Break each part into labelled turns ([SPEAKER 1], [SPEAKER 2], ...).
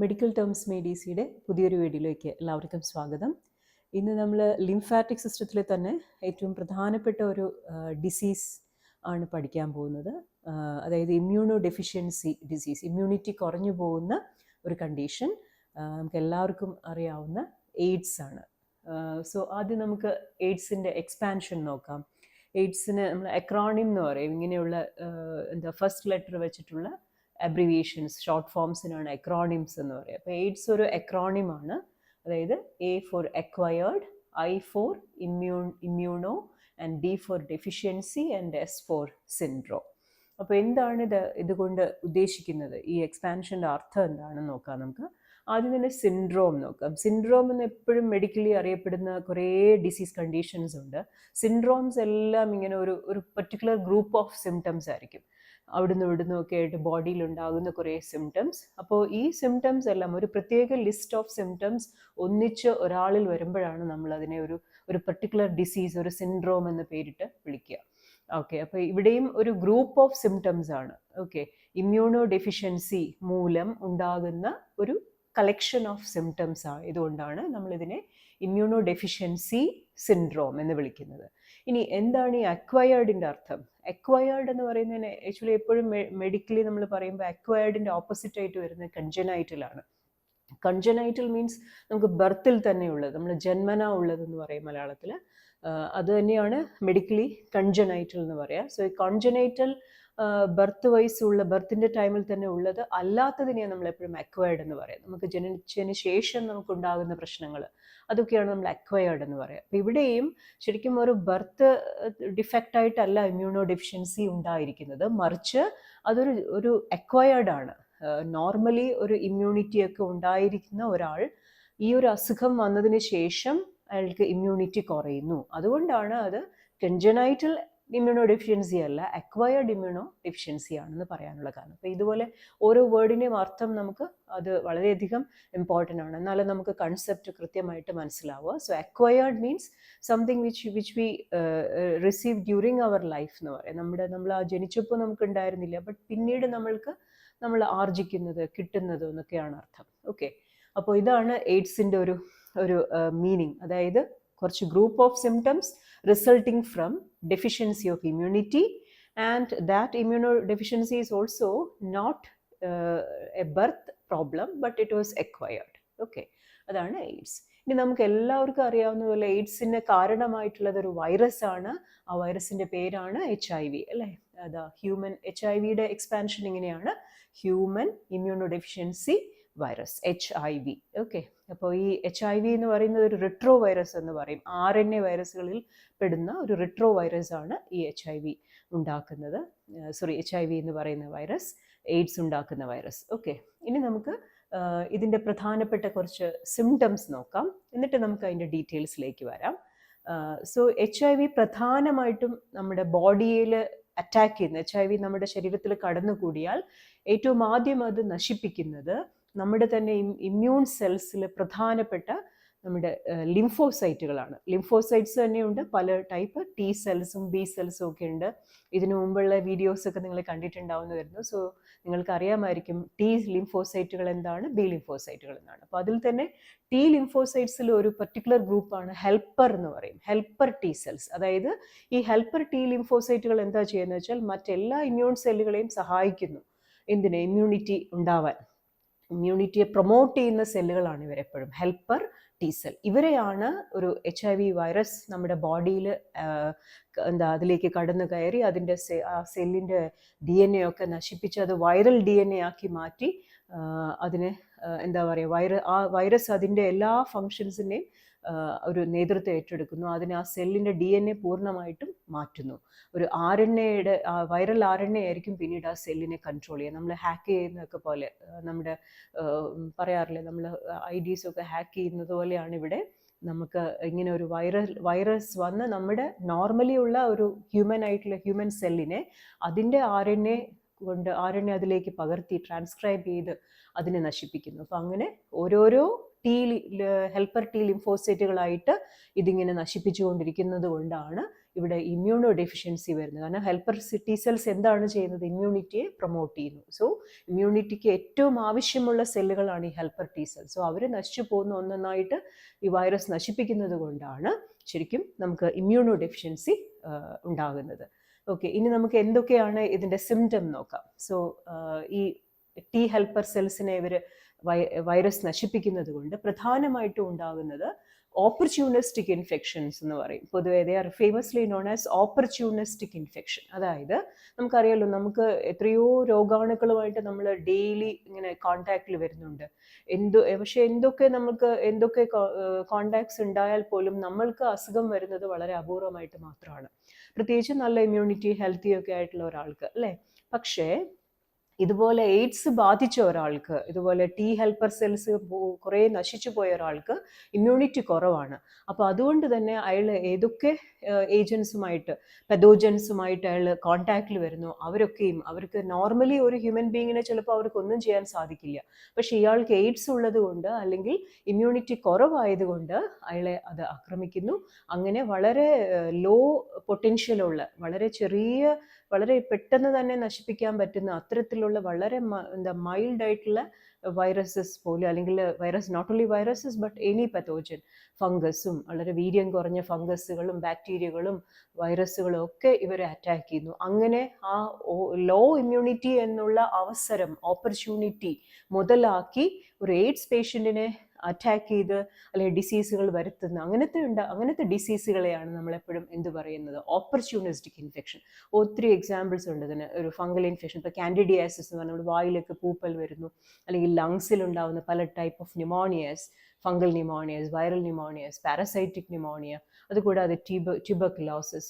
[SPEAKER 1] Medical terms മെഡിസിയുടെ പുതിയൊരു വീഡിയോയിലേക്ക് എല്ലാവർക്കും സ്വാഗതം. ഇന്ന് നമ്മൾ ലിംഫാറ്റിക് സിസ്റ്റത്തിലെ തന്നെ ഏറ്റവും പ്രധാനപ്പെട്ട ഒരു ഡിസീസ് ആണ് പഠിക്കാൻ പോകുന്നത്. അതായത് ഇമ്മ്യൂണോ ഡെഫിഷ്യൻസി ഡിസീസ്, ഇമ്മ്യൂണിറ്റി കുറഞ്ഞു പോകുന്ന ഒരു കണ്ടീഷൻ. നമുക്ക് എല്ലാവർക്കും അറിയാവുന്ന എയ്ഡ്സ് ആണ്. സോ ആദ്യം നമുക്ക് എയ്ഡ്സിൻ്റെ എക്സ്പാൻഷൻ നോക്കാം. എയ്ഡ്സിന് നമ്മൾ അക്രോണിം എന്ന് പറയും. ഇങ്ങനെയുള്ള ഫസ്റ്റ് ലെറ്റർ വെച്ചിട്ടുള്ള അബ്രിവിയേഷൻസ്, ഷോർട്ട് ഫോംസിനാണ് അക്രോണിംസ് എന്ന് പറയുക. അപ്പോൾ എയ്ഡ്സ് ഒരു അക്രോണിമാണ്. അതായത് A for acquired, I for immuno, and D for deficiency, and S for syndrome. അപ്പോൾ എന്താണ് ഇതുകൊണ്ട് ഉദ്ദേശിക്കുന്നത്? ഈ എക്സ്പാൻഷൻ്റെ അർത്ഥം എന്താണെന്ന് നോക്കാം നമുക്ക്. ആദ്യം തന്നെ സിൻഡ്രോം നോക്കാം. സിൻഡ്രോം എന്ന് എപ്പോഴും മെഡിക്കലി അറിയപ്പെടുന്ന കുറേ ഡിസീസ് കണ്ടീഷൻസ് ഉണ്ട്. സിൻഡ്രോംസ് എല്ലാം ഇങ്ങനെ ഒരു പർട്ടിക്കുലർ ഗ്രൂപ്പ് ഓഫ് സിംറ്റംസ് ആയിരിക്കും. അവിടുന്ന് ഇവിടുന്ന് ഒക്കെ ആയിട്ട് ബോഡിയിൽ ഉണ്ടാകുന്ന കുറേ സിംറ്റംസ്. അപ്പോൾ ഈ സിംറ്റംസ് എല്ലാം ഒരു പ്രത്യേക ലിസ്റ്റ് ഓഫ് സിംറ്റംസ് ഒന്നിച്ച് ഒരാളിൽ വരുമ്പോഴാണ് നമ്മൾ അതിനെ ഒരു പർട്ടിക്കുലർ ഡിസീസ്, ഒരു സിൻഡ്രോം എന്ന് പേരിട്ട് വിളിക്കുക. ഓക്കെ, അപ്പോൾ ഇവിടെയും ഒരു ഗ്രൂപ്പ് ഓഫ് സിംറ്റംസ് ആണ്. ഓക്കെ, ഇമ്മ്യൂണോ ഡെഫിഷ്യൻസി മൂലം ഉണ്ടാകുന്ന ഒരു കളക്ഷൻ ഓഫ് സിംറ്റംസ് ആയതുകൊണ്ടാണ് നമ്മളിതിനെ ഇമ്മ്യൂണോ ഡെഫിഷ്യൻസി സിൻഡ്രോം എന്ന് വിളിക്കുന്നത്. ഇനി എന്താണ് ഈ അക്വയേർഡിൻ്റെ അർത്ഥം? അക്വയേർഡ് എന്ന് പറയുന്നതിന് ആക്ച്വലി എപ്പോഴും മെഡിക്കലി നമ്മൾ പറയുമ്പോൾ അക്വയേർഡിൻ്റെ ഓപ്പോസിറ്റ് ആയിട്ട് വരുന്നത് കൺജനൈറ്റലാണ്. കൺജനൈറ്റൽ മീൻസ് നമുക്ക് ബർത്തിൽ തന്നെ ഉള്ളത്, നമ്മൾ ജന്മന ഉള്ളതെന്ന് പറയും മലയാളത്തിൽ. അത് തന്നെയാണ് മെഡിക്കലി കൺജനൈറ്റൽ എന്ന് പറയുക. സോ ഈ കോൺജനൈറ്റൽ ബർത്ത് വൈസ് ഉള്ള, ബർത്തിൻ്റെ ടൈമിൽ തന്നെ ഉള്ളത് അല്ലാത്തതിനെയാണ് നമ്മൾ എപ്പോഴും അക്വയർഡ് എന്ന് പറയാം. നമുക്ക് ജനിച്ചതിന് ശേഷം നമുക്കുണ്ടാകുന്ന പ്രശ്നങ്ങൾ, അതൊക്കെയാണ് നമ്മൾ അക്വയർഡ് എന്ന് പറയുക. അപ്പോൾ ഇവിടെയും ശരിക്കും ഒരു ബർത്ത് ഡിഫക്റ്റ് ആയിട്ടല്ല ഇമ്മ്യൂണോ ഡെഫിഷ്യൻസി ഉണ്ടായിരിക്കുന്നത്, മറിച്ച് അതൊരു അക്വയർഡ് ആണ്. നോർമലി ഒരു ഇമ്മ്യൂണിറ്റിയൊക്കെ ഉണ്ടായിരിക്കുന്ന ഒരാൾ ഈ ഒരു അസുഖം വന്നതിന് ശേഷം അയാൾക്ക് ഇമ്മ്യൂണിറ്റി കുറയുന്നു. അതുകൊണ്ടാണ് അത് കൺജനൈറ്റൽ ഇമ്മ്യൂണോ ഡെഫിഷ്യൻസി അല്ല, അക്വയർഡ് ഇമ്മ്യൂണോ ഡെഫിഷ്യൻസി ആണെന്ന് പറയാനുള്ള കാരണം. അപ്പോൾ ഇതുപോലെ ഓരോ വേർഡിൻ്റെയും അർത്ഥം നമുക്ക് അത് വളരെയധികം ഇമ്പോർട്ടൻ്റ് ആണ്, എന്നാലും നമുക്ക് കൺസെപ്റ്റ് കൃത്യമായിട്ട് മനസ്സിലാവുക. So acquired means something which we receive during our life എന്ന് പറയാം. നമ്മൾ ആ ജനിച്ചപ്പോൾ നമുക്ക് ഉണ്ടായിരുന്നില്ല, ബട്ട് പിന്നീട് നമ്മൾ ആർജിക്കുന്നത്, കിട്ടുന്നത് എന്നൊക്കെയാണ് അർത്ഥം. ഓക്കെ, അപ്പോൾ ഇതാണ് എയ്ഡ്സിൻ്റെ ഒരു മീനിങ്. അതായത് കുറച്ച് group of symptoms resulting from deficiency of immunity, and that immunodeficiency is also not a birth problem, but it was acquired. Okay, അതാണ് എയ്ഡ്സ്. ഇനി നമുക്ക് എല്ലാവർക്കും അറിയാവുന്ന പോലെ എയ്ഡ്സിന് കാരണമായിട്ടുള്ളത് ഒരു വൈറസ് ആണ്. ആ വൈറസിന്റെ പേരാണ് HIV, അല്ലേ? അതാ ഹ്യൂമൻ HIV-യുടെ എക്സ്പാൻഷൻ ഇങ്ങനെയാണ്: human immuno deficiency virus, HIV. Okay, അപ്പോൾ ഈ HIV എന്ന് പറയുന്നത് ഒരു റിട്രോ വൈറസ് എന്ന് പറയും. RNA വൈറസുകളിൽ പെടുന്ന ഒരു റിട്രോ വൈറസ് ആണ് ഈ HIV ഉണ്ടാക്കുന്നത്. HIV എന്ന് പറയുന്ന വൈറസ് എയ്ഡ്സ് ഉണ്ടാക്കുന്ന വൈറസ്. ഓക്കെ, ഇനി നമുക്ക് ഇതിൻ്റെ പ്രധാനപ്പെട്ട കുറച്ച് സിംറ്റംസ് നോക്കാം, എന്നിട്ട് നമുക്ക് അതിൻ്റെ ഡീറ്റെയിൽസിലേക്ക് വരാം. സോ HIV പ്രധാനമായിട്ടും നമ്മുടെ ബോഡിയിൽ അറ്റാക്ക് ചെയ്യുന്ന, HIV നമ്മുടെ ശരീരത്തിൽ കടന്നുകൂടിയാൽ ഏറ്റവും ആദ്യം അത് നശിപ്പിക്കുന്നത് നമ്മുടെ തന്നെ ഇമ്മ്യൂൺ സെൽസിൽ പ്രധാനപ്പെട്ട നമ്മുടെ ലിംഫോസൈറ്റുകളാണ്. ലിംഫോസൈറ്റ്സ് തന്നെയുണ്ട് പല ടൈപ്പ്, T സെൽസും B സെൽസും ഒക്കെ ഉണ്ട്. ഇതിനു മുമ്പുള്ള വീഡിയോസൊക്കെ നിങ്ങൾ കണ്ടിട്ടുണ്ടാവുമെന്ന് വരുന്നു. സോ നിങ്ങൾക്ക് അറിയാമായിരിക്കും T ലിംഫോസൈറ്റുകൾ എന്താണ്, B ലിംഫോസൈറ്റുകൾ എന്താണ്. അപ്പോൾ അതിൽ തന്നെ T ലിംഫോസൈറ്റ്സിൽ ഒരു പർട്ടിക്കുലർ ഗ്രൂപ്പാണ് ഹെൽപ്പർ എന്ന് പറയും, ഹെൽപ്പർ T സെൽസ്. അതായത് ഈ ഹെൽപ്പർ T ലിംഫോസൈറ്റുകൾ എന്താ ചെയ്യുന്നത് വെച്ചാൽ മറ്റെല്ലാ ഇമ്മ്യൂൺ സെല്ലുകളെയും സഹായിക്കുന്നു. എന്തിന്? ഇമ്മ്യൂണിറ്റി ഉണ്ടാവാൻ. ഇമ്മ്യൂണിറ്റിയെ പ്രൊമോട്ട് ചെയ്യുന്ന സെല്ലുകളാണ് ഇവരെപ്പോഴും ഹെൽപ്പർ T സെൽ. ഇവരെയാണ് ഒരു HIV വൈറസ് നമ്മുടെ ബോഡിയിൽ അതിലേക്ക് കടന്നു കയറി അതിൻ്റെ ആ സെല്ലിൻ്റെ DNA ഒക്കെ നശിപ്പിച്ച് അത് വൈറൽ DNA ആക്കി മാറ്റി അതിന് എന്താ പറയുക, ആ വൈറസ് അതിൻ്റെ എല്ലാ ഫങ്ഷൻസിനെയും ഒരു നേതൃത്വം ഏറ്റെടുക്കുന്നു. അതിന് ആ സെല്ലിൻ്റെ DNA പൂർണ്ണമായിട്ടും മാറ്റുന്നു. ഒരു RNA-യുടെ വൈറൽ RNA ആയിരിക്കും പിന്നീട് ആ സെല്ലിനെ കൺട്രോൾ ചെയ്യുക. നമ്മൾ ഹാക്ക് ചെയ്യുന്നതൊക്കെ പോലെ, നമ്മുടെ പറയാറില്ലേ, നമ്മൾ IDs ഒക്കെ ഹാക്ക് ചെയ്യുന്നത് പോലെയാണ് ഇവിടെ നമുക്ക് ഇങ്ങനെ ഒരു വൈറസ് വന്ന് നമ്മുടെ നോർമലി ഉള്ള ഒരു ഹ്യൂമൻ സെല്ലിനെ അതിൻ്റെ RNA അതിലേക്ക് പകർത്തി ട്രാൻസ്ക്രൈബ് ചെയ്ത് അതിനെ നശിപ്പിക്കുന്നു. അപ്പം അങ്ങനെ ഓരോരോ ഹെൽപ്പർ T ലിംഫോസൈറ്റുകളായിട്ട് ഇതിങ്ങനെ നശിപ്പിച്ചുകൊണ്ടിരിക്കുന്നത് കൊണ്ടാണ് ഇവിടെ ഇമ്മ്യൂണോ ഡെഫിഷ്യൻസി വരുന്നത്. കാരണം ഹെൽപ്പർ ടി സെൽസ് എന്താണ് ചെയ്യുന്നത്? ഇമ്മ്യൂണിറ്റിയെ പ്രൊമോട്ട് ചെയ്യുന്നു. സോ ഇമ്മ്യൂണിറ്റിക്ക് ഏറ്റവും ആവശ്യമുള്ള സെല്ലുകളാണ് ഈ ഹെൽപ്പർ ടി സെൽസ്. സോ അവർ നശിച്ചു പോകുന്ന ഒന്നൊന്നായിട്ട് ഈ വൈറസ് നശിപ്പിക്കുന്നത് കൊണ്ടാണ് ശരിക്കും നമുക്ക് ഇമ്മ്യൂണോ ഡെഫിഷ്യൻസി ഉണ്ടാകുന്നത്. ഓക്കെ, ഇനി നമുക്ക് എന്തൊക്കെയാണ് ഇതിൻ്റെ സിംറ്റം നോക്കാം. സോ ഈ ടി ഹെൽപ്പർ സെൽസിനെ ഇവർ വൈറസ് നശിപ്പിക്കുന്നത് കൊണ്ട് പ്രധാനമായിട്ടും ഉണ്ടാകുന്നത് ഓപ്പർച്യൂണിസ്റ്റിക് ഇൻഫെക്ഷൻസ് എന്ന് പറയും. പൊതുവെ they are famously known as opportunistic infection. അതായത് നമുക്കറിയാലോ, നമുക്ക് എത്രയോ രോഗാണുക്കളുമായിട്ട് നമ്മൾ ഡെയിലി ഇങ്ങനെ കോണ്ടാക്റ്റിൽ വരുന്നുണ്ട്. പക്ഷെ എന്തൊക്കെ കോണ്ടാക്ട്സ് ഉണ്ടായാൽ പോലും നമ്മൾക്ക് അസുഖം വരുന്നത് വളരെ അപൂർവമായിട്ട് മാത്രമാണ്, പ്രത്യേകിച്ച് നല്ല ഇമ്മ്യൂണിറ്റി ഹെൽത്തി ഒക്കെ ആയിട്ടുള്ള ഒരാൾക്ക്, അല്ലേ? പക്ഷേ ഇതുപോലെ എയ്ഡ്സ് ബാധിച്ച ഒരാൾക്ക്, ഇതുപോലെ ടി ഹെൽപ്പർ സെൽസ് കുറേ നശിച്ചു പോയ ഒരാൾക്ക് ഇമ്മ്യൂണിറ്റി കുറവാണ്. അപ്പോൾ അതുകൊണ്ട് തന്നെ അയാൾ ഏതൊക്കെ ഏജൻസുമായിട്ട്, പെതോജൻസുമായിട്ട് അയാൾ കോണ്ടാക്റ്റിൽ വരുന്നു, അവർക്ക് നോർമലി ഒരു ഹ്യൂമൻ ബീങ്ങിനെ ചിലപ്പോൾ അവർക്കൊന്നും ചെയ്യാൻ സാധിക്കില്ല. പക്ഷെ ഇയാൾക്ക് എയ്ഡ്സ് ഉള്ളത് കൊണ്ട് അല്ലെങ്കിൽ ഇമ്മ്യൂണിറ്റി കുറവായതുകൊണ്ട് അയാളെ അത് ആക്രമിക്കുന്നു. അങ്ങനെ വളരെ ലോ പൊട്ടൻഷ്യലുള്ള, വളരെ പെട്ടെന്ന് തന്നെ നശിപ്പിക്കാൻ പറ്റുന്ന അത്തരത്തിലുള്ള വളരെ മൈൽഡ് ആയിട്ടുള്ള വൈറസസ് പോലും, അല്ലെങ്കിൽ virus, not only viruses but any pathogen, ഫംഗസും, വളരെ വീര്യം കുറഞ്ഞ ഫംഗസുകളും ബാക്ടീരിയകളും വൈറസുകളും ഒക്കെ ഇവരെ അറ്റാക്ക് ചെയ്യുന്നു. അങ്ങനെ ആ ലോ ഇമ്മ്യൂണിറ്റി എന്നുള്ള അവസരം, ഓപ്പർച്യൂണിറ്റി മുതലാക്കി ഒരു എയ്ഡ്സ് പേഷ്യൻറ്റിനെ അറ്റാക്ക് ചെയ്ത് അല്ലെങ്കിൽ ഡിസീസുകൾ വരുത്തുന്ന അങ്ങനത്തെ ഡിസീസുകളെയാണ് നമ്മളെപ്പോഴും എന്ത് പറയുന്നത്? Opportunistic infection. ഒത്തിരി എക്സാമ്പിൾസ് ഉണ്ട് ഇതിന്. ഒരു ഫംഗൽ ഇൻഫെക്ഷൻ, ഇപ്പോൾ കാൻഡിഡിയാസിസ് എന്ന് പറഞ്ഞാൽ നമ്മുടെ വായിലേക്ക് പൂപ്പൽ വരുന്നു, അല്ലെങ്കിൽ ലങ്സിൽ ഉണ്ടാകുന്ന പല type of pneumonias, fungal pneumonias, viral pneumonias, parasitic pneumonia, അതുകൂടാതെ ട്യൂബർക്കുലോസിസ്,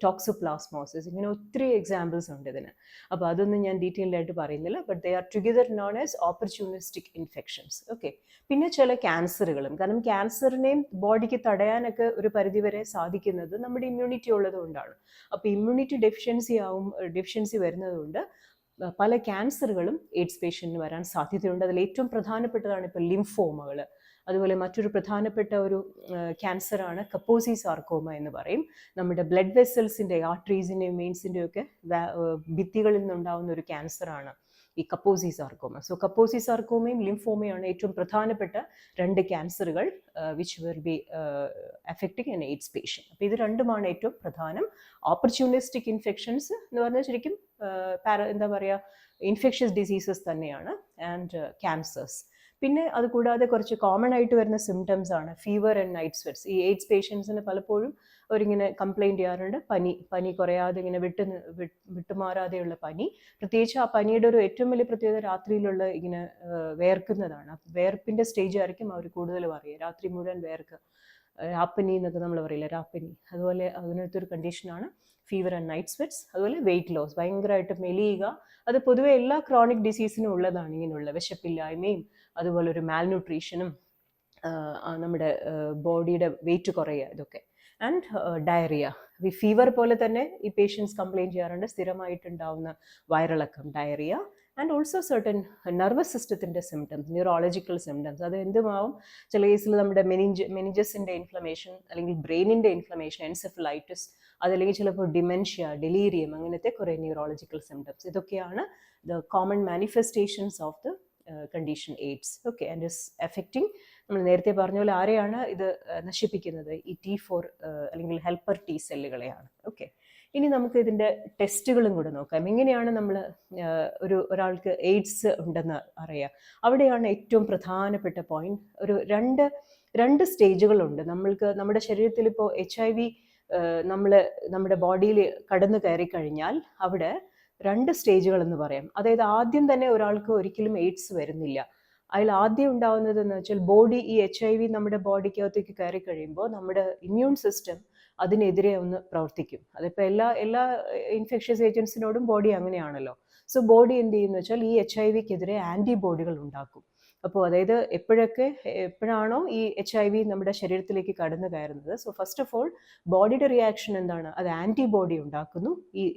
[SPEAKER 1] ടോക്സോപ്ലാസ്മോസിസ്, ഇങ്ങനെ ഒത്തിരി എക്സാമ്പിൾസ് ഉണ്ട് ഇതിന്. അപ്പോൾ അതൊന്നും ഞാൻ ഡീറ്റെയിൽഡ് ആയിട്ട് പറയുന്നില്ല. But they are together known as opportunistic infections. Okay, പിന്നെ ചില ക്യാൻസറുകളും, കാരണം ക്യാൻസറിനെയും ബോഡിക്ക് തടയാനൊക്കെ ഒരു പരിധിവരെ സാധിക്കുന്നത് നമ്മുടെ ഇമ്മ്യൂണിറ്റി ഉള്ളത് കൊണ്ടാണ്. അപ്പോൾ ഇമ്മ്യൂണിറ്റി ഡെഫിഷ്യൻസി വരുന്നതുകൊണ്ട് പല ക്യാൻസറുകളും എയ്ഡ്സ് പേഷ്യൻറ്റിന് വരാൻ സാധ്യതയുണ്ട്. അതിൽ ഏറ്റവും പ്രധാനപ്പെട്ടതാണ് ഇപ്പോൾ ലിംഫോമകൾ. അതുപോലെ മറ്റൊരു പ്രധാനപ്പെട്ട ഒരു ക്യാൻസറാണ് കപ്പോസി സാർക്കോമ എന്ന് പറയും. നമ്മുടെ ബ്ലഡ് വെസൽസിൻ്റെ, ആർട്ടറീസിൻ്റെയും വെയിൻസിൻ്റെയും ഒക്കെ ഭിത്തികളിൽ നിന്നുണ്ടാകുന്ന ഒരു ക്യാൻസറാണ് ഈ കപ്പോസി സാർക്കോമ. സോ കപ്പോസി സാർക്കോമയും ലിംഫോമയാണ് ഏറ്റവും പ്രധാനപ്പെട്ട രണ്ട് ക്യാൻസറുകൾ which will be affecting an AIDS patient. അപ്പോൾ ഇത് രണ്ടുമാണ് ഏറ്റവും പ്രധാനം. ഓപ്പർച്യൂണിസ്റ്റിക് ഇൻഫെക്ഷൻസ് എന്ന് പറഞ്ഞാൽ ശരിക്കും എന്താ പറയുക, ഇൻഫെക്ഷ്യസ് ഡിസീസസ് തന്നെയാണ്, ആൻഡ് ക്യാൻസേഴ്സ്. പിന്നെ അതുകൂടാതെ കുറച്ച് കോമൺ ആയിട്ട് വരുന്ന സിംറ്റംസ് ആണ് ഫീവർ ആൻഡ് നൈറ്റ് സ്വെറ്റ്സ്. ഈ എയ്ഡ്സ് പേഷ്യൻസിന് പലപ്പോഴും അവരിങ്ങനെ കംപ്ലൈൻറ്റ് ചെയ്യാറുണ്ട്, പനി കുറയാതെ ഇങ്ങനെ വിട്ടുമാറാതെയുള്ള പനി. പ്രത്യേകിച്ച് ആ പനിയുടെ ഒരു ഏറ്റവും വലിയ പ്രത്യേകത രാത്രിയിലുള്ള ഇങ്ങനെ വേർക്കുന്നതാണ്. വേർപ്പിൻ്റെ സ്റ്റേജ് ആയിരിക്കും അവർ കൂടുതൽ പറയുക, രാത്രി മുഴുവൻ വേർക്കുക, രാപ്പനി എന്നൊക്കെ നമ്മൾ പറയില്ല, രാപ്പനി. അതുപോലെ അങ്ങനത്തെ ഒരു കണ്ടീഷനാണ് ഫീവർ ആൻഡ് നൈറ്റ് സ്വെറ്റ്സ്. അതുപോലെ വെയിറ്റ് ലോസ്, ഭയങ്കരമായിട്ട് മെലിയുക. അത് പൊതുവെ എല്ലാ ക്രോണിക് ഡിസീസിനും ഉള്ളതാണ് ഇങ്ങനെയുള്ള വിശപ്പില്ലായ്മയും അതുപോലെ ഒരു മാൽന്യൂട്രീഷനും നമ്മുടെ ബോഡിയുടെ വെയിറ്റ് കുറയുക, ഇതൊക്കെ. ആൻഡ് ഡയറിയ, ഈ ഫീവർ പോലെ തന്നെ ഈ പേഷ്യൻസ് കംപ്ലയിൻറ്റ് ചെയ്യാറുണ്ട്, സ്ഥിരമായിട്ടുണ്ടാവുന്ന വയറിളക്കം, diarrhoea. And also certain nervous സിസ്റ്റത്തിൻ്റെ സിംറ്റംസ്, ന്യൂറോളജിക്കൽ സിംറ്റംസ്. അത് എന്തുമാവും, ചില കേസിൽ നമ്മുടെ മെനിഞ്ചസിൻ്റെ ഇൻഫ്ലമേഷൻ, അല്ലെങ്കിൽ ബ്രെയിനിൻ്റെ ഇൻഫ്ലമേഷൻ, എൻസെഫലൈറ്റിസ്, അതല്ലെങ്കിൽ ചിലപ്പോൾ ഡിമെൻഷ്യ, ഡെലീരിയം, അങ്ങനത്തെ കുറേ ന്യൂറോളജിക്കൽ സിംറ്റംസ്. ഇതൊക്കെയാണ് the common manifestations of the condition AIDS. Okay, and is affecting, നമ്മൾ നേരത്തെ പറഞ്ഞ പോലെ ആരെയാണ് ഇത് നശിപ്പിക്കുന്നത്? ഈ T4 അല്ലെങ്കിൽ ഹെൽപ്പർ ടി സെല്ലുകളെയാണ്. ഓക്കെ, ഇനി നമുക്ക് ഇതിൻ്റെ ടെസ്റ്റുകളും കൂടെ നോക്കാം. എങ്ങനെയാണ് നമ്മൾ ഒരാൾക്ക് എയ്ഡ്സ് ഉണ്ടെന്ന് അറിയാം. അവിടെയാണ് ഏറ്റവും പ്രധാനപ്പെട്ട പോയിന്റ്. ഒരു രണ്ട് സ്റ്റേജുകളുണ്ട്. നമ്മുടെ ശരീരത്തിൽ ഇപ്പോൾ HIV നമ്മുടെ ബോഡിയിൽ കടന്നു കയറി കഴിഞ്ഞാൽ അവിടെ 2 സ്റ്റേജുകൾ എന്ന് പറയാം. അതായത് ആദ്യം തന്നെ ഒരാൾക്ക് ഒരിക്കലും എയ്ഡ്സ് വരുന്നില്ല. അതിൽ ആദ്യം ഉണ്ടാവുന്നത് എന്ന് വെച്ചാൽ ബോഡി ഈ HIV നമ്മുടെ ബോഡിക്കകത്തേക്ക് കയറി കഴിയുമ്പോൾ നമ്മുടെ ഇമ്മ്യൂൺ സിസ്റ്റം അതിനെതിരെ ഒന്ന് പ്രവർത്തിക്കും. അതിപ്പോൾ എല്ലാ ഇൻഫെക്ഷ്യസ് ഏജൻസിനോടും ബോഡി അങ്ങനെയാണല്ലോ. സോ ബോഡി എന്ത് ചെയ്യുന്നു വെച്ചാൽ ഈ HIV-ക്കെതിരെ ആൻറ്റിബോഡികൾ ഉണ്ടാക്കും. അപ്പോൾ അതായത് എപ്പോഴാണോ ഈ HIV നമ്മുടെ ശരീരത്തിലേക്ക് കടന്നു കയറുന്നത്, സോ ഫസ്റ്റ് ഓഫ് ഓൾ ബോഡിയുടെ റിയാക്ഷൻ എന്താണ്? അത് ആൻറ്റിബോഡി ഉണ്ടാക്കുന്നു.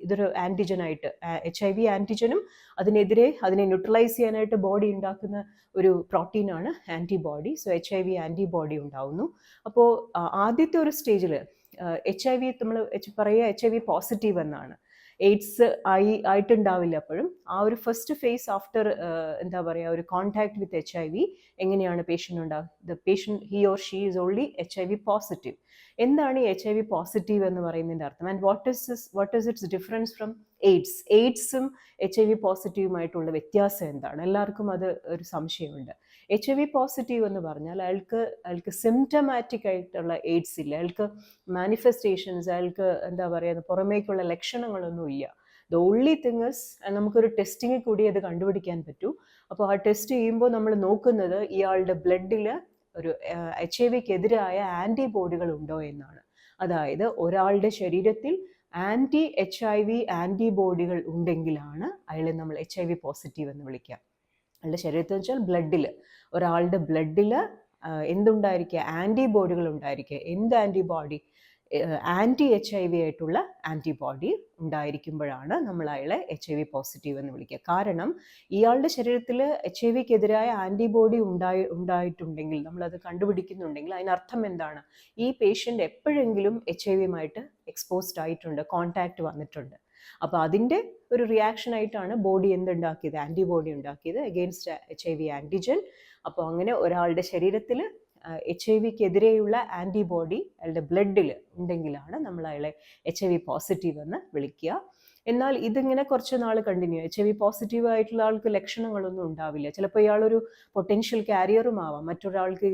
[SPEAKER 1] ഇതൊരു ആൻറ്റിജനായിട്ട്, HIV ആൻറ്റിജനും അതിനെ ന്യൂട്രലൈസ് ചെയ്യാനായിട്ട് ബോഡി ഉണ്ടാക്കുന്ന ഒരു പ്രോട്ടീനാണ് ആൻറ്റിബോഡി. സോ HIV ആൻറ്റിബോഡി ഉണ്ടാവുന്നു. അപ്പോൾ ആദ്യത്തെ ഒരു സ്റ്റേജിൽ HIV നമ്മൾ പറയുക HIV പോസിറ്റീവ് എന്നാണ്. എയ്ഡ്സ് ആയിട്ടുണ്ടാവില്ല അപ്പോഴും. ആ ഒരു ഫസ്റ്റ് ഫേസ് ആഫ്റ്റർ എന്താ പറയുക ഒരു കോൺടാക്ട് വിത്ത് HIV എങ്ങനെയാണ് പേഷ്യൻ്റ് ഉണ്ടാകുക? The patient he or she is only HIV positive. എന്താണ് ഈ HIV പോസിറ്റീവ് എന്ന് പറയുന്നതിൻ്റെ അർത്ഥം? And what is its difference from AIDS? എയ്ഡ്സും HIV പോസിറ്റീവുമായിട്ടുള്ള വ്യത്യാസം എന്താണ്? എല്ലാവർക്കും അത് ഒരു സംശയമുണ്ട്. HIV പോസിറ്റീവ് എന്ന് പറഞ്ഞാൽ അയാൾക്ക് സിംറ്റമാറ്റിക് ആയിട്ടുള്ള എയ്ഡ്സ് ഇല്ല, അയാൾക്ക് മാനിഫെസ്റ്റേഷൻസ്, അയാൾക്ക് എന്താ പറയുക പുറമേക്കുള്ള ലക്ഷണങ്ങളൊന്നും ഇല്ല. ദ ഓൺലി തിങ് ഇസ് നമുക്കൊരു ടെസ്റ്റിങ്ങിൽ കൂടി അത് കണ്ടുപിടിക്കാൻ പറ്റൂ. അപ്പോൾ ആ ടെസ്റ്റ് ചെയ്യുമ്പോൾ നമ്മൾ നോക്കുന്നത് ഇയാളുടെ ബ്ലഡിൽ ഒരു HIV-ക്കെതിരായ ആൻറ്റിബോഡികൾ ഉണ്ടോ എന്നാണ്. അതായത് ഒരാളുടെ ശരീരത്തിൽ HIV ആൻറ്റിബോഡികൾ ഉണ്ടെങ്കിലാണ് അയാളെ നമ്മൾ HIV പോസിറ്റീവ് എന്ന് വിളിക്കുക. അയാളുടെ ശരീരത്തിൽ വെച്ചാൽ ബ്ലഡിൽ, ഒരാളുടെ ബ്ലഡിൽ എന്തുണ്ടായിരിക്കുക? ആൻറ്റിബോഡികൾ ഉണ്ടായിരിക്കുക. എന്ത് ആൻറ്റിബോഡി? HIV ആയിട്ടുള്ള ആൻറ്റിബോഡി ഉണ്ടായിരിക്കുമ്പോഴാണ് നമ്മൾ അയാളെ HIV പോസിറ്റീവ് എന്ന് വിളിക്കുക. കാരണം ഇയാളുടെ ശരീരത്തിൽ HIV-ക്കെതിരായ ആൻറ്റിബോഡി ഉണ്ടായിട്ടുണ്ടെങ്കിൽ, നമ്മളത് കണ്ടുപിടിക്കുന്നുണ്ടെങ്കിൽ അതിനർത്ഥം എന്താണ്? ഈ പേഷ്യൻ്റ് എപ്പോഴെങ്കിലും HIV-യുമായിട്ട് എക്സ്പോസ്ഡ് ആയിട്ടുണ്ട്, കോൺടാക്റ്റ് വന്നിട്ടുണ്ട്. അപ്പോൾ അതിൻ്റെ ഒരു റിയാക്ഷൻ ആയിട്ടാണ് ബോഡി എന്തുണ്ടാക്കിയത്? ആൻറ്റിബോഡി ഉണ്ടാക്കിയത് അഗെയിൻസ്റ്റ് HIV ആൻറ്റിജൻ. അപ്പോൾ അങ്ങനെ ഒരാളുടെ ശരീരത്തിൽ HIV-ക്കെതിരെയുള്ള ആൻറ്റിബോഡി അയാളുടെ ബ്ലഡിൽ ഉണ്ടെങ്കിലാണ് നമ്മൾ അയാളെ HIV പോസിറ്റീവ് എന്ന് വിളിക്കുക. എന്നാൽ ഇതിങ്ങനെ കുറച്ച് നാൾ കണ്ടിന്യൂ, HIV പോസിറ്റീവ് ആയിട്ടുള്ള ആൾക്ക് ലക്ഷണങ്ങളൊന്നും ഉണ്ടാവില്ല. ചിലപ്പോൾ ഇയാളൊരു പൊട്ടൻഷ്യൽ ക്യാരിയറും ആവാം, മറ്റൊരാൾക്ക്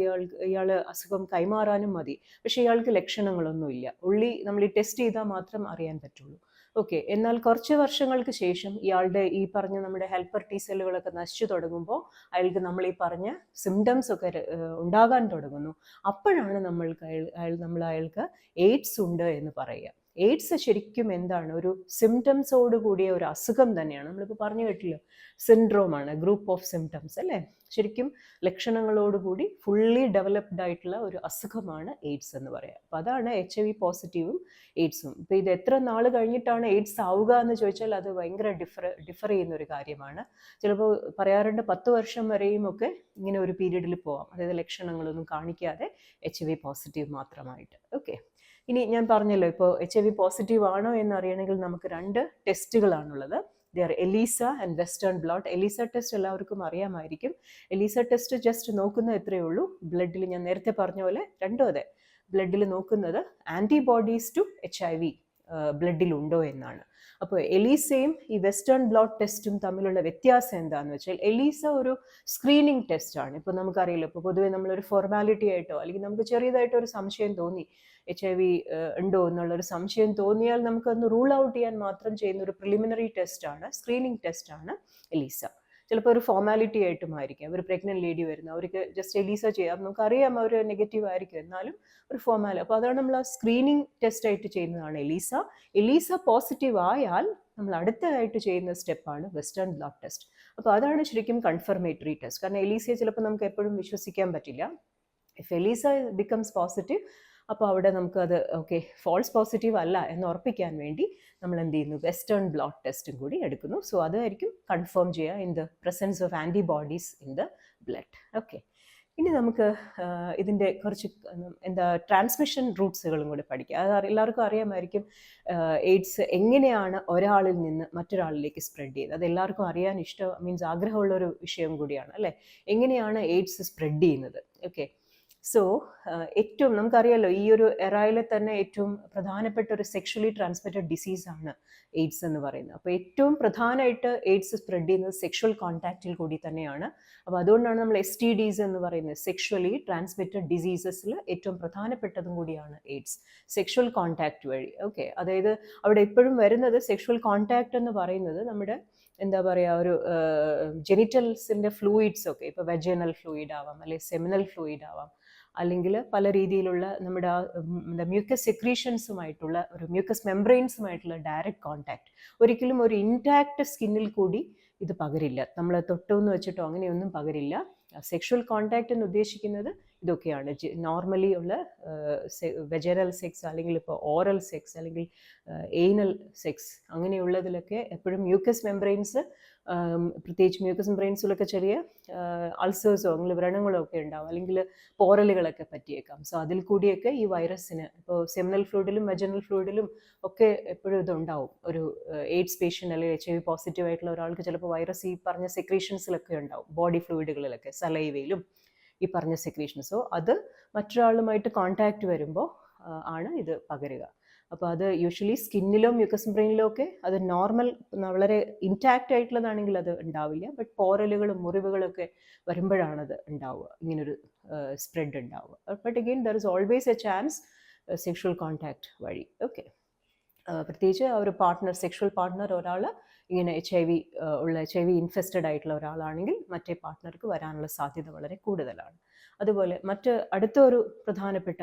[SPEAKER 1] ഇയാൾ അസുഖം കൈമാറാനും മതി, പക്ഷേ ഇയാൾക്ക് ലക്ഷണങ്ങളൊന്നും ഇല്ല. ഉള്ളി നമ്മൾ ഈ ടെസ്റ്റ് ചെയ്താൽ മാത്രം അറിയാൻ പറ്റുള്ളൂ. ഓക്കെ. എന്നാൽ കുറച്ച് വർഷങ്ങൾക്ക് ശേഷം ഇയാളുടെ ഈ പറഞ്ഞ നമ്മുടെ ഹെൽപ്പർ T സെല്ലുകളൊക്കെ നശിച്ചു തുടങ്ങുമ്പോൾ അയാൾക്ക് നമ്മൾ ഈ പറഞ്ഞ സിംറ്റംസ് ഒക്കെ ഉണ്ടാകാൻ തുടങ്ങുന്നു. അപ്പോഴാണ് നമ്മൾ അയാൾക്ക് എയ്ഡ്സ് ഉണ്ട് എന്ന് പറയുക. എയ്ഡ്സ് ശരിക്കും എന്താണ്? ഒരു സിംറ്റംസോട് കൂടിയ ഒരു അസുഖം തന്നെയാണ്. നമ്മളിപ്പോൾ പറഞ്ഞു കേട്ടില്ല, സിൻഡ്രോമാണ്, ഗ്രൂപ്പ് ഓഫ് സിംറ്റംസ് അല്ലേ? ശരിക്കും ലക്ഷണങ്ങളോടുകൂടി ഫുള്ളി ഡെവലപ്ഡ് ആയിട്ടുള്ള ഒരു അസുഖമാണ് എയ്ഡ്സ് എന്ന് പറയുക. അപ്പോൾ അതാണ് HIV പോസിറ്റീവും എയ്ഡ്സും. ഇപ്പോൾ ഇത് എത്ര നാൾ കഴിഞ്ഞിട്ടാണ് എയ്ഡ്സ് ആവുക എന്ന് ചോദിച്ചാൽ അത് ഭയങ്കര ഡിഫർ ചെയ്യുന്ന ഒരു കാര്യമാണ്. ചിലപ്പോൾ പറയാറുണ്ട് 10 വർഷം വരെയും ഒക്കെ ഇങ്ങനെ ഒരു പീരീഡിൽ പോവാം, അതായത് ലക്ഷണങ്ങളൊന്നും കാണിക്കാതെ HIV പോസിറ്റീവ് മാത്രമായിട്ട്. ഓക്കെ. ഇനി ഞാൻ പറഞ്ഞല്ലോ, ഇപ്പോൾ HIV പോസിറ്റീവ് ആണോ എന്ന് അറിയണമെങ്കിൽ നമുക്ക് 2 ടെസ്റ്റുകളാണുള്ളത്. ELISA and western blot. ELISA test എല്ലാവർക്കും അറിയാമായിരിക്കും. എലീസ ടെസ്റ്റ് ജസ്റ്റ് നോക്കുന്നത് എത്രയേ ഉള്ളൂ, ബ്ലഡിൽ ഞാൻ നേരത്തെ പറഞ്ഞ പോലെ രണ്ടും അതെ, ബ്ലഡിൽ നോക്കുന്നത് ആൻറ്റിബോഡീസ് ടു HIV ബ്ലഡിൽ ഉണ്ടോ എന്നാണ്. അപ്പോൾ എലീസയും ഈ വെസ്റ്റേൺ ബ്ലോട്ട് ടെസ്റ്റും തമ്മിലുള്ള വ്യത്യാസം എന്താണെന്ന് വെച്ചാൽ, എലീസ ഒരു സ്ക്രീനിങ് ടെസ്റ്റാണ്. ഇപ്പോൾ നമുക്കറിയില്ല, ഇപ്പോൾ പൊതുവേ നമ്മളൊരു ഫോർമാലിറ്റി ആയിട്ടോ അല്ലെങ്കിൽ നമുക്ക് ചെറിയതായിട്ടോ ഒരു സംശയം തോന്നി HIV ഉണ്ടോ എന്നുള്ളൊരു സംശയം തോന്നിയാൽ നമുക്കൊന്ന് റൂൾ ഔട്ട് ചെയ്യാൻ മാത്രം ചെയ്യുന്ന ഒരു പ്രിലിമിനറി ടെസ്റ്റാണ്, സ്ക്രീനിങ് ടെസ്റ്റാണ് എലീസ. ചിലപ്പോൾ ഒരു ഫോർമാലിറ്റി ആയിട്ടുമായിരിക്കും. ഒരു പ്രഗ്നന്റ് ലേഡി വരുന്ന അവർക്ക് ജസ്റ്റ് എലീസ ചെയ്യാം, നമുക്കറിയാം അവർ നെഗറ്റീവ് ആയിരിക്കും, എന്നാലും ഒരു ഫോർമാലിറ്റി. അപ്പോൾ അതാണ് നമ്മൾ ആ സ്ക്രീനിങ് ടെസ്റ്റ് ആയിട്ട് ചെയ്യുന്നതാണ് എലീസ. എലീസ പോസിറ്റീവ് ആയാൽ നമ്മൾ അടുത്തതായിട്ട് ചെയ്യുന്ന സ്റ്റെപ്പാണ് വെസ്റ്റേൺ ബ്ലോട്ട് ടെസ്റ്റ്. അപ്പോൾ അതാണ് ശരിക്കും കൺഫർമേറ്ററി ടെസ്റ്റ്. കാരണം എലീസയെ ചിലപ്പോൾ നമുക്ക് എപ്പോഴും വിശ്വസിക്കാൻ പറ്റില്ല. ഇഫ് എലീസ ബിക്കംസ് പോസിറ്റീവ്, അപ്പോൾ അവിടെ നമുക്കത് ഓക്കെ ഫോൾസ് പോസിറ്റീവ് അല്ല എന്ന് ഉറപ്പിക്കാൻ വേണ്ടി നമ്മൾ എന്ത് ചെയ്യുന്നു? വെസ്റ്റേൺ ബ്ലോട്ട് ടെസ്റ്റും കൂടി എടുക്കുന്നു. സോ അതായിരിക്കും കൺഫേം ചെയ്യുക in the presence of antibodies in the blood. Okay. ഇനി നമുക്ക് ഇതിൻ്റെ കുറച്ച് ട്രാൻസ്മിഷൻ റൂട്ട്സുകളും കൂടി പഠിക്കുക. അത് എല്ലാവർക്കും അറിയാമായിരിക്കും, എയ്ഡ്സ് എങ്ങനെയാണ് ഒരാളിൽ നിന്ന് മറ്റൊരാളിലേക്ക് സ്പ്രെഡ് ചെയ്യുന്നത്. അത് എല്ലാവർക്കും അറിയാൻ മീൻസ് ആഗ്രഹമുള്ളൊരു വിഷയം കൂടിയാണ് അല്ലേ? എങ്ങനെയാണ് എയ്ഡ്സ് സ്പ്രെഡ് ചെയ്യുന്നത്? ഓക്കെ. സോ ഏറ്റവും നമുക്കറിയാലോ, ഈ ഒരു എറയിലെ തന്നെ ഏറ്റവും പ്രധാനപ്പെട്ട ഒരു സെക്ഷലി ട്രാൻസ്മിറ്റഡ് ഡിസീസാണ് എയ്ഡ്സ് എന്ന് പറയുന്നത്. അപ്പോൾ ഏറ്റവും പ്രധാനമായിട്ട് എയ്ഡ്സ് സ്പ്രെഡ് ചെയ്യുന്നത് സെക്ഷൽ കോൺടാക്റ്റിൽ കൂടി തന്നെയാണ്. അപ്പോൾ അതുകൊണ്ടാണ് നമ്മൾ STDs എന്ന് പറയുന്നത്, സെക്ഷലി ട്രാൻസ്മിറ്റഡ് ഡിസീസസിൽ ഏറ്റവും പ്രധാനപ്പെട്ടതും കൂടിയാണ് എയ്ഡ്സ്, സെക്ഷൽ കോൺടാക്റ്റ് വഴി. ഓക്കെ. അതായത് അവിടെ എപ്പോഴും വരുന്നത് സെക്ഷൽ കോൺടാക്റ്റ് എന്ന് പറയുന്നത് നമ്മുടെ എന്താ പറയുക ഒരു ജെനിറ്റൽസിൻ്റെ ഫ്ലൂയിഡ്സ് ഒക്കെ, ഇപ്പോൾ വെജനൽ ഫ്ലൂയിഡ് ആവാം, അല്ലെങ്കിൽ സെമിനൽ ഫ്ലൂയിഡ് ആവാം, അല്ലെങ്കിൽ പല രീതിയിലുള്ള നമ്മുടെ മ്യൂക്കസ് സെക്രീഷൻസുമായിട്ടുള്ള ഒരു മ്യൂക്കസ് മെംബ്രെയിൻസുമായിട്ടുള്ള ഡയറക്റ്റ് കോൺടാക്റ്റ്. ഒരിക്കലും ഒരു ഇൻടാക്റ്റ് സ്കിന്നിൽ കൂടി ഇത് പകരില്ല, നമ്മൾ തൊട്ടെന്ന് വെച്ചിട്ടോ അങ്ങനെയൊന്നും പകരില്ല. സെക്ഷൽ കോൺടാക്റ്റ് എന്ന് ഉദ്ദേശിക്കുന്നത് ഇതൊക്കെയാണ് നോർമലി ഉള്ള വെജറൽ സെക്സ് അല്ലെങ്കിൽ ഇപ്പോൾ ഓറൽ സെക്സ് അല്ലെങ്കിൽ എയ്നൽ സെക്സ് അങ്ങനെയുള്ളതിലൊക്കെ എപ്പോഴും മ്യൂക്കസ് മെംബ്രെയിൻസ്, പ്രത്യേകിച്ച് മ്യൂക്കസ് മെംബ്രെയിൻസിലൊക്കെ ചെറിയ അൾസേഴ്സോ അങ്ങനെ വ്രണങ്ങളോ ഒക്കെ ഉണ്ടാവും, അല്ലെങ്കിൽ പോറലുകളൊക്കെ പറ്റിയേക്കാം. സോ അതിൽ കൂടിയൊക്കെ ഈ വൈറസിന് ഇപ്പോൾ സെമിനൽ ഫ്ലൂയിഡിലും വെജനൽ ഫ്ലൂയിഡിലും ഒക്കെ എപ്പോഴും ഇതുണ്ടാവും. ഒരു എയ്ഡ്സ് പേഷ്യൻ്റ് അല്ലെങ്കിൽ HIV പോസിറ്റീവ് ആയിട്ടുള്ള ഒരാൾക്ക് ചിലപ്പോൾ വൈറസ് ഈ പറഞ്ഞ സെക്രീഷൻസിലൊക്കെ ഉണ്ടാവും, ബോഡി ഫ്ലൂയിഡുകളിലൊക്കെ, സലൈവയിലും ഈ പറഞ്ഞ സെക്രീഷൻ. സോ അത് മറ്റൊരാളുമായിട്ട് കോൺടാക്റ്റ് വരുമ്പോൾ ആണ് ഇത് പകരുക. അപ്പോൾ അത് യൂഷ്വലി സ്കിന്നിലോ മ്യൂക്കസ് മെംബ്രെയിനിലോ ഒക്കെ അത് നോർമൽ വളരെ ഇൻടാക്റ്റ് ആയിട്ടുള്ളതാണെങ്കിൽ അത് ഉണ്ടാവില്ല. ബട്ട് പോറലുകളും മുറിവുകളൊക്കെ വരുമ്പോഴാണത് ഉണ്ടാവുക, ഇങ്ങനൊരു സ്പ്രെഡ് ഉണ്ടാവുക. But again there is always A chance sexual contact വഴി. ഓക്കെ, പ്രത്യേകിച്ച് ഒരു പാർട്ട്ണർ, സെക്ഷൽ പാർട്ട്ണർ ഒരാൾ ഇങ്ങനെ HIV ഇൻഫെസ്റ്റഡ് ആയിട്ടുള്ള ഒരാളാണെങ്കിൽ മറ്റേ പാർട്ട്ണർക്ക് വരാനുള്ള സാധ്യത വളരെ കൂടുതലാണ്. അതുപോലെ അടുത്തൊരു പ്രധാനപ്പെട്ട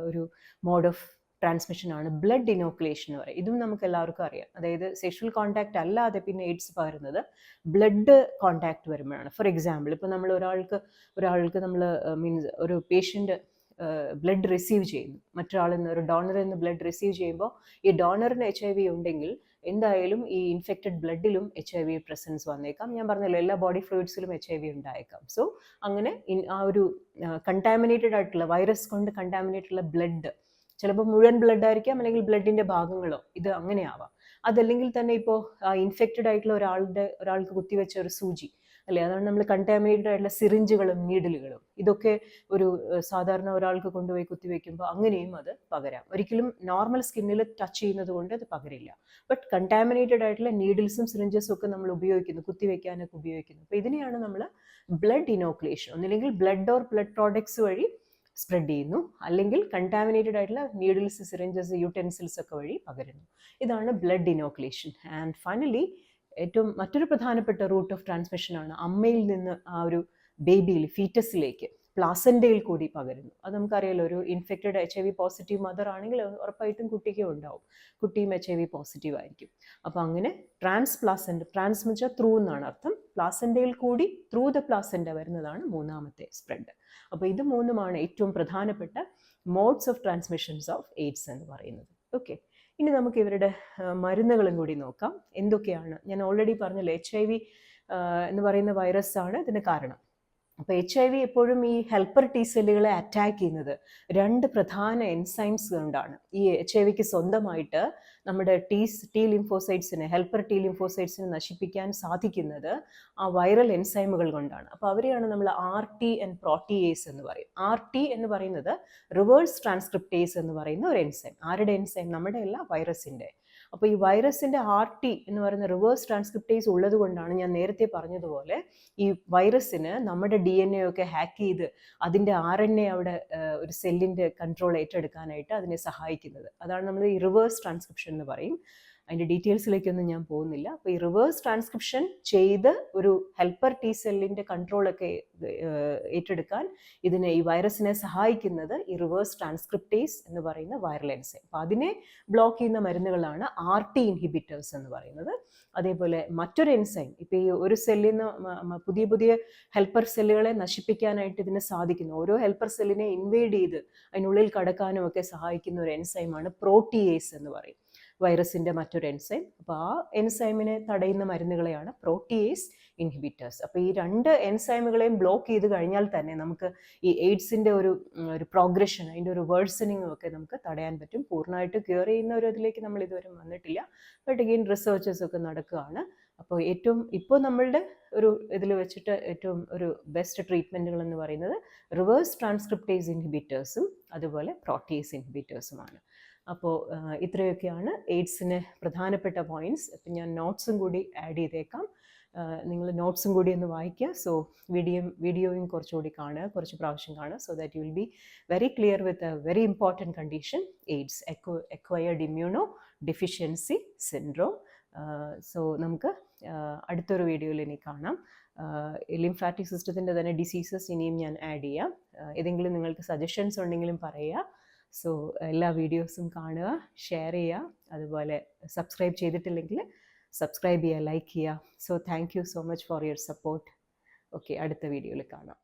[SPEAKER 1] ഒരു മോഡ് ഓഫ് ട്രാൻസ്മിഷനാണ് ബ്ലഡ് ഇനോക്കുലേഷൻ എന്ന് പറയും. ഇതും നമുക്ക് എല്ലാവർക്കും അറിയാം. അതായത് സെക്ഷൽ കോൺടാക്റ്റ് അല്ലാതെ പിന്നെ എയ്ഡ്സ് പകരുന്നത് ബ്ലഡ് കോൺടാക്റ്റ് വരുമ്പോഴാണ്. ഫോർ എക്സാമ്പിൾ, ഇപ്പോൾ നമ്മൾ ഒരാൾക്ക് നമ്മൾ മീൻസ് ഒരു പേഷ്യൻ്റ് ബ്ലഡ് റിസീവ് ചെയ്യുന്നു, മറ്റൊരാളിൽ നിന്ന്, ഒരു ഡോണറിൽ നിന്ന് ബ്ലഡ് റിസീവ് ചെയ്യുമ്പോൾ ഈ ഡോണറിന് HIV ഉണ്ടെങ്കിൽ എന്തായാലും ഈ ഇൻഫെക്റ്റഡ് ബ്ലഡിലും HIV പ്രസൻസ് വന്നേക്കാം. ഞാൻ പറഞ്ഞല്ലോ, എല്ലാ ബോഡി ഫ്ലൂയിഡ്സിലും HIV ഉണ്ടായേക്കാം. സോ അങ്ങനെ ആ ഒരു കണ്ടാമിനേറ്റഡ് ആയിട്ടുള്ള, വൈറസ് കൊണ്ട് കണ്ടാമിനേറ്റഡ് ഉള്ള ബ്ലഡ്, ചിലപ്പോൾ മുഴുവൻ ബ്ലഡ് ആയിരിക്കാം, അല്ലെങ്കിൽ ബ്ലഡിൻ്റെ ഭാഗങ്ങളോ, ഇത് അങ്ങനെ ആവാം. അതല്ലെങ്കിൽ തന്നെ ഇപ്പോൾ ഇൻഫെക്റ്റഡ് ആയിട്ടുള്ള ഒരാൾക്ക് കുത്തിവെച്ച ഒരു സൂചി അല്ലേ, അതാണ് നമ്മൾ കണ്ടാമിനേറ്റഡ് ആയിട്ടുള്ള സിറിഞ്ചുകളും നീഡിലുകളും, ഇതൊക്കെ ഒരു സാധാരണ ഒരാൾക്ക് കൊണ്ടുപോയി കുത്തിവെക്കുമ്പോൾ അങ്ങനെയും അത് പകരാം. ഒരിക്കലും നോർമൽ സ്കിന്നിൽ ടച്ച് ചെയ്യുന്നത് കൊണ്ട് അത് പകരില്ല. ബട്ട് കണ്ടാമിനേറ്റഡ് ആയിട്ടുള്ള നീഡിൽസും സിറിഞ്ചസും ഒക്കെ നമ്മൾ ഉപയോഗിക്കുന്നു, കുത്തിവെക്കാനൊക്കെ ഉപയോഗിക്കുന്നു. അപ്പോൾ ഇതിനെയാണ് നമ്മൾ ബ്ലഡ് ഇനോക്കുലേഷൻ, ഒന്നില്ലെങ്കിൽ ബ്ലഡ് ഓർ ബ്ലഡ് പ്രോഡക്ട്സ് വഴി സ്പ്രെഡ് ചെയ്യുന്നു, അല്ലെങ്കിൽ കണ്ടാമിനേറ്റഡ് ആയിട്ടുള്ള നീഡിൽസ്, സിറിഞ്ചസ്, യൂടെൻസിൽസ് ഒക്കെ വഴി പകരുന്നു. ഇതാണ് ബ്ലഡ് ഇനോക്കുലേഷൻ. ആൻഡ് ഫൈനലി മറ്റൊരു പ്രധാനപ്പെട്ട റൂട്ട് ഓഫ് ട്രാൻസ്മിഷനാണ് അമ്മയിൽ നിന്ന് ആ ഒരു ബേബിയിൽ, ഫീറ്റസിലേക്ക്, പ്ലാസൻ്റയിൽ കൂടി പകരുന്നു. അത് നമുക്കറിയാലോ, ഒരു ഇൻഫെക്റ്റഡ് HIV പോസിറ്റീവ് മദർ ആണെങ്കിൽ ഉറപ്പായിട്ടും കുട്ടിക്കും ഉണ്ടാവും, കുട്ടിയും HIV പോസിറ്റീവ് ആയിരിക്കും. അപ്പോൾ അങ്ങനെ ട്രാൻസ് എന്ന് വെച്ചാൽ ത്രൂ എന്നാണ് അർത്ഥം, പ്ലാസൻ്റയിൽ കൂടി ത്രൂ ദ പ്ലാസൻ്റ വരുന്നതാണ് മൂന്നാമത്തെ സ്പ്രെഡ്. അപ്പോൾ ഇത് മൂന്നുമാണ് ഏറ്റവും പ്രധാനപ്പെട്ട modes of transmissions of AIDS എന്ന് പറയുന്നത്. ഓക്കെ, ഇനി നമുക്ക് ഇവരുടെ മരുന്നുകളും കൂടി നോക്കാം. എന്തൊക്കെയാണ്? ഞാൻ ഓൾറെഡി പറഞ്ഞല്ലോ, HIV എന്ന് പറയുന്ന വൈറസ് ആണ് ഇതിന് കാരണം. അപ്പോൾ HIV എപ്പോഴും ഈ ഹെൽപ്പർ T സെല്ലുകളെ അറ്റാക്ക് ചെയ്യുന്നത് രണ്ട് പ്രധാന എൻസൈംസ് കൊണ്ടാണ്. ഈ HIV സ്വന്തമായിട്ട് നമ്മുടെ T ലിംഫോസൈറ്റ്സിനെ, ഹെൽപ്പർ T ലിംഫോസൈറ്റ്സിനെ നശിപ്പിക്കാൻ സാധിക്കുന്നത് ആ വൈറൽ എൻസൈമുകൾ കൊണ്ടാണ്. അപ്പോൾ അവരെയാണ് നമ്മൾ RT ആൻഡ് പ്രോട്ടിയേസ് എന്ന് പറയും. RT എന്ന് പറയുന്നത് റിവേഴ്സ് ട്രാൻസ്ക്രിപ്റ്റേസ് എന്ന് പറയുന്ന ഒരു എൻസൈം. ആരുടെ എൻസൈം? നമ്മുടെ എല്ലാ വൈറസിൻ്റെ. അപ്പോൾ ഈ വൈറസിൻ്റെ RT എന്ന് പറയുന്ന റിവേഴ്സ് ട്രാൻസ്ക്രിപ്റ്റേസ് ഉള്ളത് കൊണ്ടാണ് ഞാൻ നേരത്തെ പറഞ്ഞതുപോലെ ഈ വൈറസിന് നമ്മുടെ DNA ഒക്കെ ഹാക്ക് ചെയ്ത് അതിൻ്റെ RNA അവിടെ ഒരു സെല്ലിൻ്റെ കൺട്രോൾ ഏറ്റെടുക്കാനായിട്ട് അതിനെ സഹായിക്കുന്നത്. അതാണ് നമ്മൾ ഈ റിവേഴ്സ് ട്രാൻസ്ക്രിപ്ഷൻ എന്ന് പറയും. അതിൻ്റെ ഡീറ്റെയിൽസിലേക്കൊന്നും ഞാൻ പോകുന്നില്ല. അപ്പോൾ ഈ റിവേഴ്സ് ട്രാൻസ്ക്രിപ്ഷൻ ചെയ്ത് ഒരു ഹെൽപ്പർ T സെല്ലിൻ്റെ കൺട്രോളൊക്കെ ഏറ്റെടുക്കാൻ ഈ വൈറസിനെ സഹായിക്കുന്നത് ഈ റിവേഴ്സ് ട്രാൻസ്ക്രിപ്റ്റേസ് എന്ന് പറയുന്ന വൈറൽ എൻസൈം. അപ്പോൾ അതിനെ ബ്ലോക്ക് ചെയ്യുന്ന മരുന്നുകളാണ് RT ഇൻഹിബിറ്റേഴ്സ് എന്ന് പറയുന്നത്. അതേപോലെ മറ്റൊരു എൻസൈം, ഇപ്പോൾ ഈ ഒരു സെല്ലിൽ നിന്ന് പുതിയ ഹെൽപ്പർ സെല്ലുകളെ നശിപ്പിക്കാനായിട്ട് ഇതിന് സാധിക്കുന്നു. ഓരോ ഹെൽപ്പർ സെല്ലിനെ ഇൻവേഡ് ചെയ്ത് അതിനുള്ളിൽ കടക്കാനും ഒക്കെ സഹായിക്കുന്ന ഒരു എൻസൈമാണ് പ്രോട്ടിയേസ് എന്ന് പറയും, വൈറസിൻ്റെ മറ്റൊരു എൻസൈം. അപ്പോൾ ആ എൻസൈമിനെ തടയുന്ന മരുന്നുകളെയാണ് പ്രോട്ടിയേസ് ഇൻഹിബിറ്റേഴ്സ്. അപ്പോൾ ഈ രണ്ട് എൻസൈമുകളെയും ബ്ലോക്ക് ചെയ്ത് കഴിഞ്ഞാൽ തന്നെ നമുക്ക് ഈ എയ്ഡ്സിൻ്റെ ഒരു പ്രോഗ്രഷൻ, അതിൻ്റെ ഒരു വേഴ്സണിങ്ങും ഒക്കെ നമുക്ക് തടയാൻ പറ്റും. പൂർണ്ണമായിട്ട് ക്യൂർ ചെയ്യുന്ന ഒരു ഇതിലേക്ക് നമ്മൾ ഇതുവരെ വന്നിട്ടില്ല. ബട്ട് അഗെയിൻ റിസർച്ചസ് ഒക്കെ നടക്കുകയാണ്. അപ്പോൾ ഇപ്പോൾ നമ്മളുടെ ഒരു ഇതിൽ വെച്ചിട്ട് ഏറ്റവും ഒരു ബെസ്റ്റ് ട്രീറ്റ്മെൻറ്റുകൾ എന്ന് പറയുന്നത് റിവേഴ്സ് ട്രാൻസ്ക്രിപ്റ്റേസ് ഇൻഹിബിറ്റേഴ്സും അതുപോലെ പ്രോട്ടിയേസ് ഇൻഹിബിറ്റേഴ്സുമാണ്. അപ്പോൾ ഇത്രയൊക്കെയാണ് എയ്ഡ്സിന് പ്രധാനപ്പെട്ട പോയിൻറ്റ്സ്. അപ്പം ഞാൻ നോട്ട്സും കൂടി ആഡ് ചെയ്തേക്കാം, നിങ്ങൾ നോട്ട്സും കൂടി ഒന്ന് വായിക്കുക. സോ വീഡിയോയും കുറച്ചുകൂടി കാണുക, കുറച്ച് പ്രാവശ്യം കാണുക, so that you will be very clear with a very important condition, AIDS, acquired immuno deficiency syndrome. So നമുക്ക് അടുത്തൊരു വീഡിയോയിൽ ഇനി കാണാം. ലിംഫാറ്റിക് സിസ്റ്റത്തിൻ്റെ തന്നെ ഡിസീസസ് ഇനിയും ഞാൻ ആഡ് ചെയ്യാം. ഏതെങ്കിലും നിങ്ങൾക്ക് സജഷൻസ് ഉണ്ടെങ്കിലും പറയുക. സോ എല്ലാ വീഡിയോസും കാണുക, ഷെയർ ചെയ്യുക, അതുപോലെ സബ്സ്ക്രൈബ് ചെയ്തിട്ടില്ലെങ്കിൽ സബ്സ്ക്രൈബ് ചെയ്യുക, ലൈക്ക് ചെയ്യുക. So thank you so much for your support. Okay, അടുത്ത വീഡിയോയിൽ കാണാം.